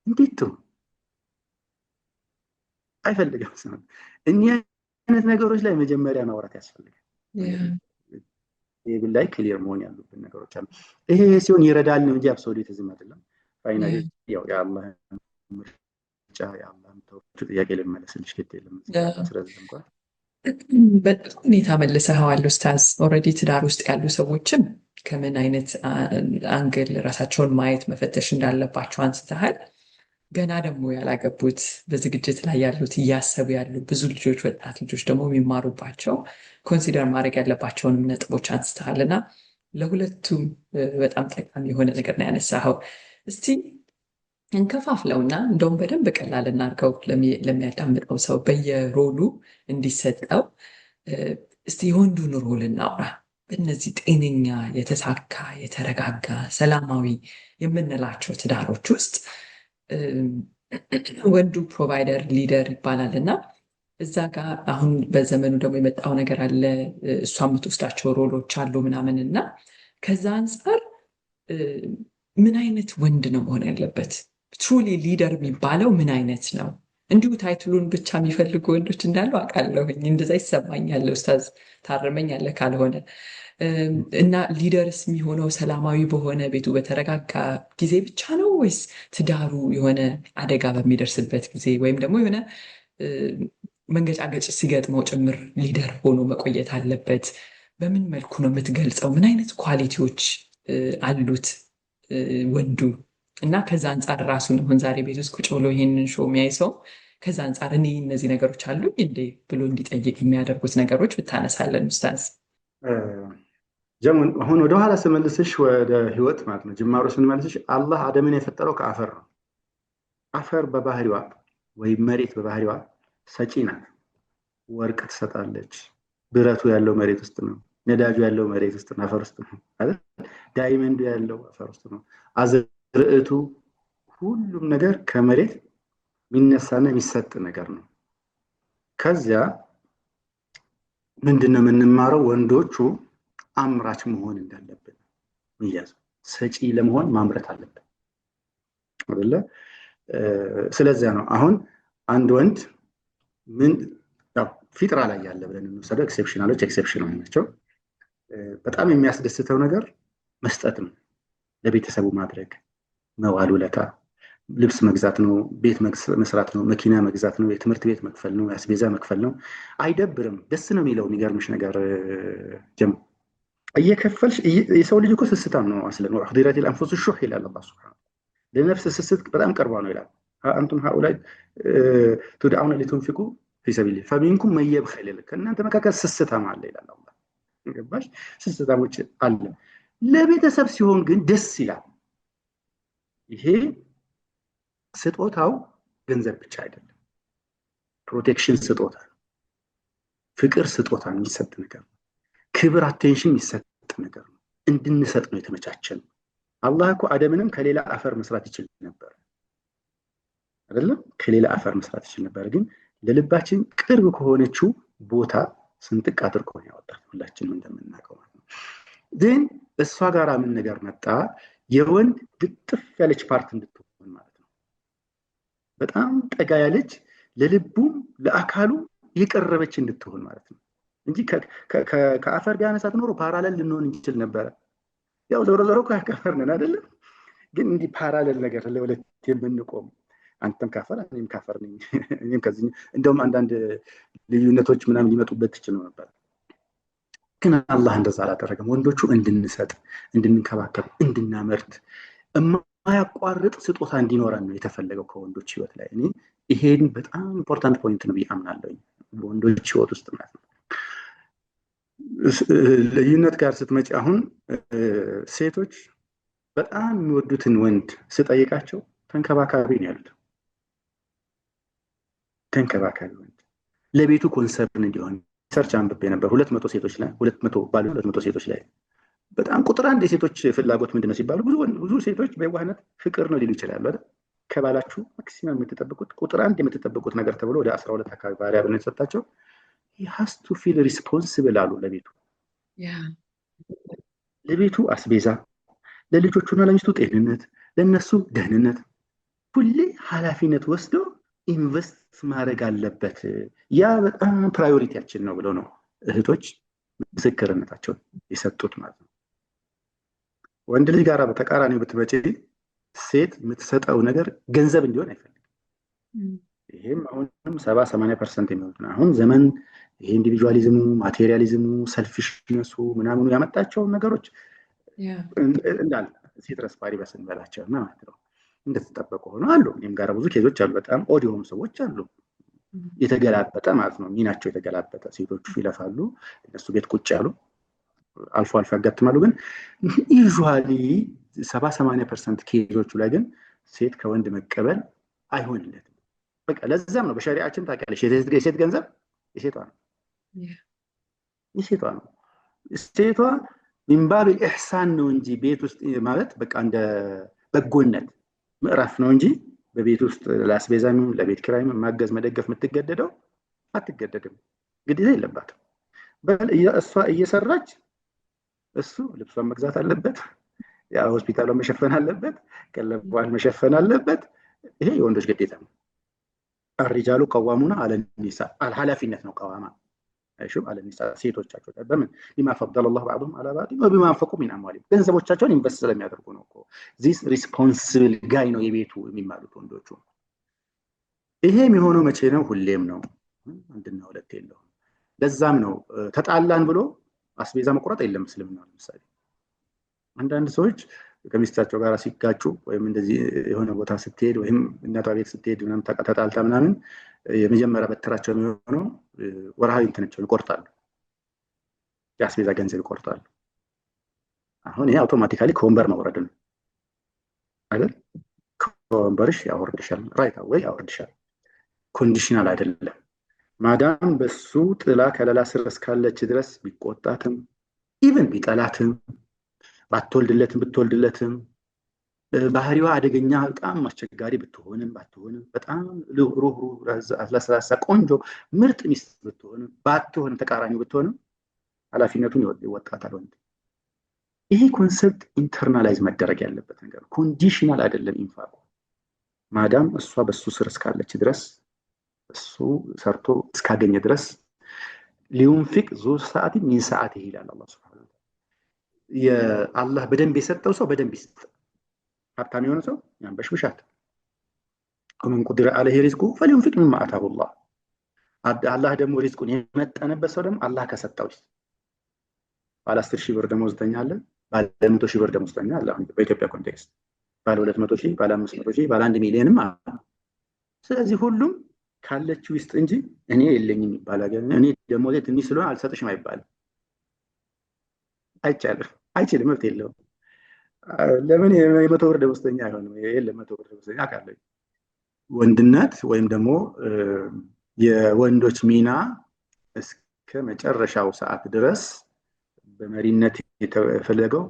እንዴት ነው አይፈልግም። እኒህ አይነት ነገሮች ላይ መጀመሪያ ማውራት ያስፈልጋል። ይህ ላይ ክሊር መሆን ያሉብን ነገሮች አሉ። ይሄ ሲሆን ይረዳል ነው እንጂ አብሶሉቲዝም አይደለም። ፋይናሊ ያው የአላህ ምርጫ የአላህ ተወክል ጥያቄ ልመለስልሽ ግድ የለም። ስለዚህ እንኳን በጣም ሁኔታ መልሰኸዋል ኡስታዝ። ኦልሬዲ ትዳር ውስጥ ያሉ ሰዎችም ከምን አይነት አንግል ራሳቸውን ማየት መፈተሽ እንዳለባቸው አንስተሃል። ገና ደግሞ ያላገቡት በዝግጅት ላይ ያሉት እያሰቡ ያሉ ብዙ ልጆች ወጣት ልጆች ደግሞ የሚማሩባቸው ኮንሲደር ማድረግ ያለባቸውንም ነጥቦች አንስተሃል እና ለሁለቱም በጣም ጠቃሚ የሆነ ነገር ነው ያነሳኸው። እስቲ እንከፋፍለውና እንደውም በደንብ ቀላል እናድርገው ለሚያዳምጠው ሰው በየሮሉ እንዲሰጠው። እስቲ የወንዱን ሮል እናውራ። በእነዚህ ጤነኛ የተሳካ የተረጋጋ ሰላማዊ የምንላቸው ትዳሮች ውስጥ ወንዱ ፕሮቫይደር ሊደር ይባላል እና እዛ ጋር አሁን በዘመኑ ደግሞ የመጣው ነገር አለ። እሷ የምትወስዳቸው ሮሎች አሉ ምናምን እና ከዛ አንጻር ምን አይነት ወንድ ነው መሆን ያለበት? ትሩሊ ሊደር የሚባለው ምን አይነት ነው? እንዲሁ ታይትሉን ብቻ የሚፈልጉ ወንዶች እንዳሉ አውቃለሁኝ። እንደዛ ይሰማኛል። ኡስታዝ ታርመኛለህ ካልሆነ እና ሊደርስ የሚሆነው ሰላማዊ በሆነ ቤቱ በተረጋጋ ጊዜ ብቻ ነው ወይስ ትዳሩ የሆነ አደጋ በሚደርስበት ጊዜ ወይም ደግሞ የሆነ መንገጫገጭ ሲገጥመው ጭምር ሊደር ሆኖ መቆየት አለበት? በምን መልኩ ነው የምትገልጸው? ምን አይነት ኳሊቲዎች አሉት ወንዱ? እና ከዛ አንጻር ራሱን አሁን ዛሬ ቤት ውስጥ ቁጭ ብሎ ይህንን ሾው የሚያይ ሰው ከዛ አንጻር እኔ እነዚህ ነገሮች አሉኝ እንዴ ብሎ እንዲጠይቅ የሚያደርጉት ነገሮች ብታነሳለን ኡስታዝ። አሁን ወደኋላ ስመልስሽ ወደ ህይወት ማለት ነው ጅማሮ ስንመልስሽ አላህ አደምን የፈጠረው ከአፈር ነው። አፈር በባህሪዋ ወይም መሬት በባህሪዋ ሰጪ ናት። ወርቅ ትሰጣለች። ብረቱ ያለው መሬት ውስጥ ነው። ነዳጁ ያለው መሬት ውስጥ ነው፣ አፈር ውስጥ ነው አይደል? ዳይመንዱ ያለው አፈር ውስጥ ነው። አዝርዕቱ ሁሉም ነገር ከመሬት የሚነሳና የሚሰጥ ነገር ነው። ከዚያ ምንድነው የምንማረው? ወንዶቹ አምራች መሆን እንዳለብን ይያዝ። ሰጪ ለመሆን ማምረት አለብን አይደለ? ስለዚህ ነው አሁን አንድ ወንድ ምን ፊጥራ ላይ ያለ ብለን እንወስደው። ኤክሴፕሽናሎች ኤክሴፕሽናል ናቸው። በጣም የሚያስደስተው ነገር መስጠት ነው። ለቤተሰቡ ማድረግ፣ መዋል ውለታ፣ ልብስ መግዛት ነው፣ ቤት መስራት ነው፣ መኪና መግዛት ነው፣ የትምህርት ቤት መክፈል ነው፣ የአስቤዛ መክፈል ነው። አይደብርም፣ ደስ ነው የሚለው። የሚገርምሽ ነገር ጀም እየከፈልሽ የሰው ልጅ እኮ ስስታም ነው። አስለን ወሕዲረት ልአንፉስ ሹሕ ይላል አላህ ሱብሓነሁ ለነፍስ ስስት በጣም ቀርባ ነው ይላል። አንቱም ሃኡላይ ቱድዓውነ ሊቱንፊቁ ፊ ሰቢሊላህ ፈሚንኩም መን የብኸል ይላል። ከእናንተ መካከል ስስታም አለ ይላል አላህ። ገባሽ? ስስታሞች አለ። ለቤተሰብ ሲሆን ግን ደስ ይላል። ይሄ ስጦታው ገንዘብ ብቻ አይደለም። ፕሮቴክሽን ስጦታ፣ ፍቅር ስጦታ የሚሰጥ ነገር ነው። ክብር አቴንሽን የሚሰጥ ነገር ነው። እንድንሰጥ ነው የተመቻቸን። አላህ እኮ አደምንም ከሌላ አፈር መስራት ይችል ነበር አይደለም? ከሌላ አፈር መስራት ይችል ነበር። ግን ለልባችን ቅርብ ከሆነችው ቦታ ስንጥቅ አድርጎ ነው ያወጣት። ሁላችንም እንደምናውቀው ማለት ነው። ግን እሷ ጋር ምን ነገር መጣ? የወንድ ልጥፍ ያለች ፓርት እንድትሆን ማለት ነው። በጣም ጠጋ ያለች ለልቡም ለአካሉ የቀረበች እንድትሆን ማለት ነው እንጂ ከአፈር ቢያነሳት ኖሮ ፓራለል ልንሆን እንችል ነበረ። ያው ዞሮ ዞሮ ከአፈር ነን አይደለም? ግን እንዲህ ፓራለል ነገር ለሁለት የምንቆም አንተም ካፈር እኔም ካፈር ነኝ፣ እኔም ከዚህ እንደውም አንዳንድ ልዩነቶች ምናምን ሊመጡበት ይችላል ነበር። ግን አላህ እንደዛ አላደረገም። ወንዶቹ እንድንሰጥ፣ እንድንከባከብ፣ እንድናመርት የማያቋርጥ ስጦታ እንዲኖረን ነው የተፈለገው ከወንዶች ህይወት ላይ። እኔ ይሄን በጣም ኢምፖርታንት ፖይንት ነው ብዬ አምናለሁ በወንዶች ህይወት ውስጥ ማለት ነው። ልዩነት ጋር ስትመጪ አሁን ሴቶች በጣም የሚወዱትን ወንድ ስጠይቃቸው ተንከባካቢ ነው ያሉት። ተንከባካቢ ወንድ ለቤቱ ኮንሰርን እንዲሆን ሰርች አንብቤ ነበር። 200 ሴቶች ላይ 200 ሴቶች ላይ በጣም ቁጥር አንድ የሴቶች ፍላጎት ምንድነው ሲባሉ ብዙ ሴቶች በዋህነት ፍቅር ነው ሊሉ ይችላሉ አይደል? ከባላችሁ ማክሲመም የምትጠብቁት ቁጥር አንድ የምትጠብቁት ነገር ተብሎ ወደ 12 አካባቢ ቫሪያብል ነው የተሰጣቸው። he has to feel responsible አሉ ለቤቱ አስቤዛ፣ ለልጆቹና ለሚስቱ ጤንነት፣ ለነሱ ደህንነት ሁሌ ኃላፊነት ወስዶ ኢንቨስት ማድረግ አለበት። ያ በጣም ፕራዮሪቲያችን ነው ብለው ነው እህቶች ምስክርነታቸውን የሰጡት ማለት ነው። ወንድ ልጅ ጋር በተቃራኒው ብትመጪ ሴት የምትሰጠው ነገር ገንዘብ እንዲሆን አይፈልግም። ይሄም አሁንም 70-80% የሚሆኑት ነው። አሁን ዘመን ይሄ ኢንዲቪጁዋሊዝሙ፣ ማቴሪያሊዝሙ፣ ሰልፊሽነሱ ምናምኑ ያመጣቸውን ነገሮች እንዳለ ሲትረስ ፓሪበስ እንበላቸው እና ማለት ነው እንደተጠበቁ ሆኖ አሉ። እኔም ጋር ብዙ ኬዞች አሉ። በጣም ኦዲዮም ሰዎች አሉ የተገላበጠ ማለት ነው። ሚናቸው የተገላበጠ ሴቶቹ ይለፋሉ፣ እነሱ ቤት ቁጭ ያሉ አልፎ አልፎ ያጋጥማሉ። ግን ዩዥዋሊ 70-80% ኬዞቹ ላይ ግን ሴት ከወንድ መቀበል አይሆንለትም። በቃ ለዛም ነው በሸሪዓችን ታውቂያለሽ የሴት ገንዘብ የሴቷ ነው። ሴቷ ሚንባብ ኢሕሳን ነው እንጂ ቤት ውስጥ ማለት በቃ እንደ በጎነት ምዕራፍ ነው እንጂ በቤት ውስጥ ለአስቤዛም ለቤት ኪራይም ማገዝ መደገፍ የምትገደደው አትገደድም። ግዴታ የለባትም። እሷ እየሰራች እሱ ልብሷን መግዛት አለበት፣ ያ ሆስፒታሏን መሸፈን አለበት፣ ቀለቧን መሸፈን አለበት። ይሄ የወንዶች ግዴታ ነው። الرجال قوامون على النساء الحلافيነት ነው ቀዋማ አይሹም على النساء ሴቶቻቸው በምን لما فضل الله بعضهم على بعض وبما انفقوا من اموالهم ገንዘቦቻቸውን ኢንቨስት ስለሚያደርጉ ነው እኮ this responsible guy ነው የቤቱ የሚማሉት ወንዶቹ። ይሄ የሚሆነው መቼ ነው? ሁሌም ነው። አንድና ሁለት የለውም። ለዛም ነው ተጣላን ብሎ አስቤዛ መቁረጥ የለም እስልምና። ለምሳሌ አንዳንድ ሰዎች ከሚስታቸው ጋር ሲጋጩ ወይም እንደዚህ የሆነ ቦታ ስትሄድ ወይም እናቷ ቤት ስትሄድ ምናምን ተጣልታ ምናምን የመጀመሪያ በትራቸው የሚሆነው ወርሃዊ እንትናቸውን ይቆርጣሉ፣ የአስቤዛ ገንዘብ ይቆርጣሉ። አሁን ይሄ አውቶማቲካሊ ከወንበር መውረድ ነው አይደል? ከወንበርሽ ያወርድሻል፣ ራይት አዌይ ያወርድሻል። ኮንዲሽናል አይደለም። ማዳም በሱ ጥላ ከለላ ስር እስካለች ድረስ ቢቆጣትም ኢቭን ቢጠላትም ባትወልድለትም ብትወልድለትም ባህሪዋ አደገኛ በጣም አስቸጋሪ ብትሆንም ባትሆንም በጣም ሩህሩህ ለስላሳ ቆንጆ ምርጥ ሚስት ብትሆንም ባትሆንም ተቃራኒው ብትሆንም ኃላፊነቱን ይወጣታል ወንድ። ይሄ ኮንሰፕት ኢንተርናላይዝ መደረግ ያለበት ነገር ነው። ኮንዲሽናል አይደለም። ኢንፋክት ማዳም እሷ በሱ ስር እስካለች ድረስ እሱ ሰርቶ እስካገኘ ድረስ ሊዩንፊቅ ዙ ሰዓት ሚን ሰዓት ይላል አላህ ሱብሓነሁ የአላህ በደንብ የሰጠው ሰው በደንብ ይስጥ። ሀብታም የሆነ ሰው ያንበሽብሻት፣ ወመን ቁዲረ ዐለይሂ ሪዝቁሁ ፈሊዩንፊቅ ሚማ አታሁ ላህ። አላህ ደግሞ ሪዝቁን የመጠነበት ሰው ደግሞ አላህ ከሰጠው ባለ 10 ሺህ ብር ደመወዝተኛ አለ፣ ባለ 100 ሺህ ብር ደመወዝተኛ አለ። አሁን በኢትዮጵያ ኮንቴክስት ባለ 200 ሺህ፣ ባለ 500 ሺህ፣ ባለ 1 ሚሊዮንም አለ። ስለዚህ ሁሉም ካለችው ውስጥ እንጂ እኔ የለኝም ይባላል። እኔ ደሞዜ ትንሽ ስለሆነ አልሰጥሽም አይባልም። አይቻልም፣ አይችልም፣ መብት የለውም። ለምን የመቶ ብር ደመወዝተኛ አይሆንም? የለም መቶ ብር ደመወዝተኛ አውቃለሁ። ወንድነት ወይም ደግሞ የወንዶች ሚና እስከ መጨረሻው ሰዓት ድረስ በመሪነት የተፈለገው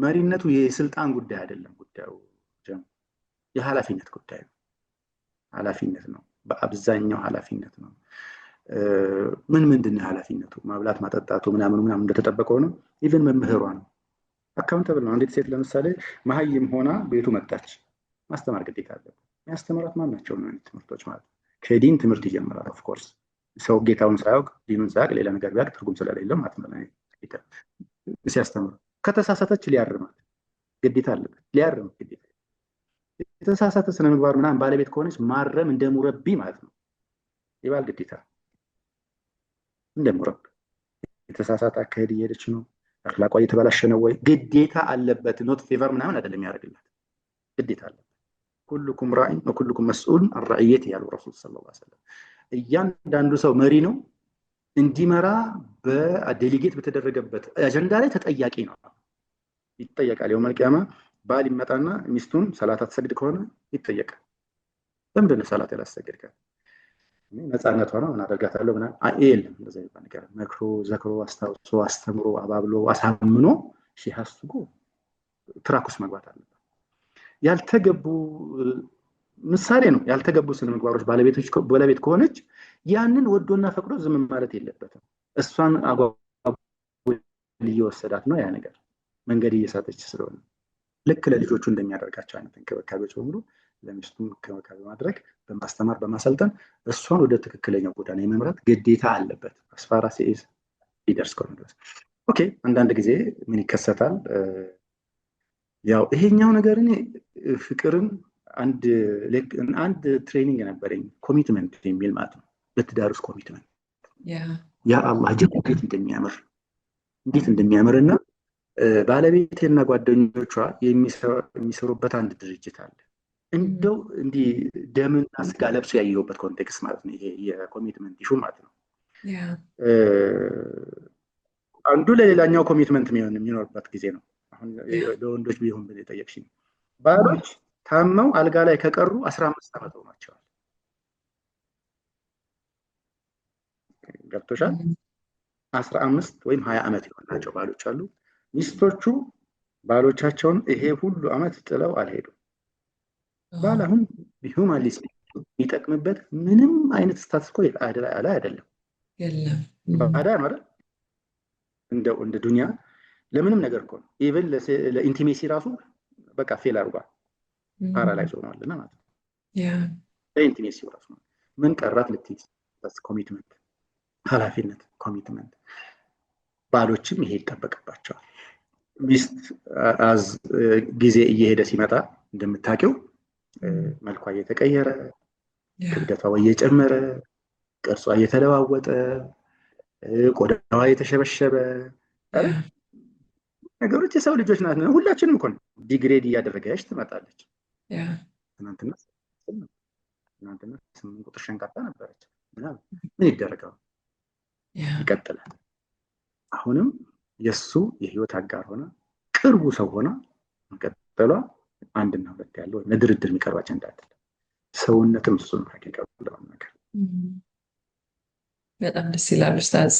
መሪነቱ የስልጣን ጉዳይ አይደለም። ጉዳዩ የኃላፊነት ጉዳይ ነው። ኃላፊነት ነው፣ በአብዛኛው ኃላፊነት ነው። ምንድን ነው ኃላፊነቱ? ማብላት ማጠጣቱ ምናምን እንደተጠበቀው ነው። ኢቨን መምህሯ ነው አካውንተብል ነው። አንዲት ሴት ለምሳሌ መሀይም ሆና ቤቱ መጣች፣ ማስተማር ግዴታ አለበት። የሚያስተምራት ማናቸው ነው ትምህርቶች ማለት ከዲን ትምህርት ይጀምራል። ኦፍኮርስ ሰው ጌታውን ሳያውቅ ዲኑን ሳያውቅ ሌላ ነገር ቢያውቅ ትርጉም ስለሌለው ማለት ነው። ሲያስተምር ከተሳሳተች ሊያርማት ግዴታ አለበት። ሊያርም ግዴታ የተሳሳተ ስነ ምግባር ምናምን ባለቤት ከሆነች ማረም እንደ ሙረቢ ማለት ነው። ይባል ግዴታ እንደ ሙረቢ የተሳሳተ አካሄድ እየሄደች ነው፣ አክላቋ እየተበላሸ ነው ወይ ግዴታ አለበት። ኖት ፌቨር ምናምን አይደለም ያደርግላት፣ ግዴታ አለበት። ኩልኩም ራዒን ወኩልኩም መስኡል አን ረዕየት ያሉ ረሱል ሰለላሁ ዐለይሂ ወሰለም። እያንዳንዱ ሰው መሪ ነው። እንዲመራ በዴሊጌት በተደረገበት አጀንዳ ላይ ተጠያቂ ነው፣ ይጠየቃል። የውመል ቂያማ ባል ይመጣና ሚስቱን ሰላት አትሰግድ ከሆነ ይጠየቃል። ለምንድን ነው ሰላት ያላሰገድካት? ነፃነቷ ነው ምን አደርጋታለሁ ምናምን የለም። እንደዛ ይባል ነገር መክሮ ዘክሮ አስታውሶ አስተምሮ አባብሎ አሳምኖ ሲያስጉ ትራኩስ መግባት አለበት። ያልተገቡ ምሳሌ ነው። ያልተገቡ ስነ ምግባሮች ባለቤት ከሆነች ያንን ወዶና ፈቅዶ ዝም ማለት የለበትም። እሷን እየወሰዳት ነው ያ ነገር መንገድ እየሳተች ስለሆነ ልክ ለልጆቹ እንደሚያደርጋቸው አይነት እንክብካቤዎች በሙሉ ለሚስቱ እንክብካቤ ማድረግ በማስተማር በማሰልጠን እሷን ወደ ትክክለኛው ጎዳና የመምራት ግዴታ አለበት። አስፋራ ሲይዝ ሊደርስ ከሆነ ድረስ ኦኬ። አንዳንድ ጊዜ ምን ይከሰታል? ያው ይሄኛው ነገር እኔ ፍቅርን አንድ ትሬኒንግ ነበረኝ ኮሚትመንት የሚል ማለት ነው። በትዳር ውስጥ ኮሚትመንት ያ አላህ እንዴት እንደሚያምርና ባለቤቴና ጓደኞቿ የሚሰሩበት አንድ ድርጅት አለ። እንደው እንዲህ ደምና ስጋ ለብሶ ያየሁበት ኮንቴክስት ማለት ነው። ይሄ የኮሚትመንት ኢሹ ማለት ነው። አንዱ ለሌላኛው ኮሚትመንት የሚኖርበት ጊዜ ነው። አሁን ለወንዶች ቢሆን የጠየቅሽኝ ባሎች ታመው አልጋ ላይ ከቀሩ 15 ዓመት ሆኗቸዋል። ገብቶሻል? 15 ወይም 20 ዓመት የሆናቸው ባሎች አሉ። ሚስቶቹ ባሎቻቸውን ይሄ ሁሉ ዓመት ጥለው አልሄዱም። ባል አሁን ሂውማን ሊስት የሚጠቅምበት ምንም አይነት ስታትስ ኮ አይደለም። ባዳ ነው አይደል? እንደ ዱንያ ለምንም ነገር እኮ ነው። ኢቭን ለኢንቲሜሲ ራሱ በቃ ፌል አድርጓል። ፓራላይዝ ሆኗልና ማለት ነው። ለኢንቲሜሲ ራሱ ምን ቀራት ልትይዝ? ኮሚትመንት፣ ኃላፊነት፣ ኮሚትመንት። ባሎችም ይሄ ይጠበቅባቸዋል። ሚስት ጊዜ እየሄደ ሲመጣ እንደምታውቂው መልኳ እየተቀየረ ክብደቷ እየጨመረ ቅርጿ እየተለዋወጠ ቆዳዋ እየተሸበሸበ ነገሮች የሰው ልጆች ናት። ሁላችንም እኮ ዲግሬድ እያደረገች ትመጣለች። ትናንትና 8 ቁጥር ሸንቃጣ ነበረች። ምን ይደረጋል? ይቀጥላል። አሁንም የሱ የህይወት አጋር ሆነ ቅርቡ ሰው ሆነ መቀጠሏ አንድና ሁለት ያለው ለድርድር የሚቀርባቸው እንዳለ ሰውነትም እሱ ነው ሐቂቃው ነገር። በጣም ደስ ይላል ኡስታዝ።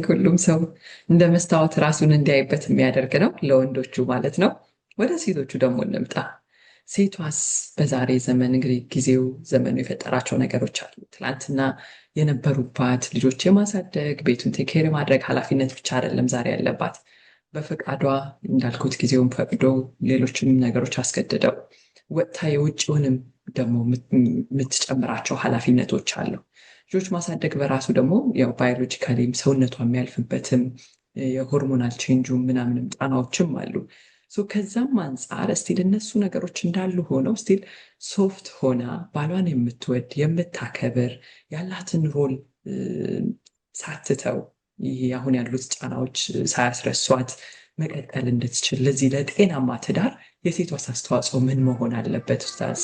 ሁሉም ሰው እንደ መስታወት ራሱን እንዲያይበት የሚያደርግ ነው፣ ለወንዶቹ ማለት ነው። ወደ ሴቶቹ ደግሞ እንምጣ። ሴቷስ በዛሬ ዘመን እንግዲህ ጊዜው ዘመኑ የፈጠራቸው ነገሮች አሉ። ትናንትና የነበሩባት ልጆች የማሳደግ ቤቱን ቴኬር ማድረግ ኃላፊነት ብቻ አይደለም ዛሬ ያለባት። በፈቃዷ እንዳልኩት ጊዜውን ፈቅዶ ሌሎችም ነገሮች አስገድደው ወጥታ የውጭውንም ደግሞ የምትጨምራቸው ኃላፊነቶች አሉ። ልጆች ማሳደግ በራሱ ደግሞ ያው ባዮሎጂካሊም ሰውነቷ የሚያልፍበትም የሆርሞናል ቼንጁ ምናምንም ጣናዎችም አሉ። ከዛም አንጻር ስቲል እነሱ ነገሮች እንዳሉ ሆነው ስቲል ሶፍት ሆና ባሏን የምትወድ የምታከብር ያላትን ሮል ሳትተው ይሄ አሁን ያሉት ጫናዎች ሳያስረሷት መቀጠል እንድትችል ለዚህ ለጤናማ ትዳር የሴቷስ አስተዋጽኦ ምን መሆን አለበት ኡስታዝ?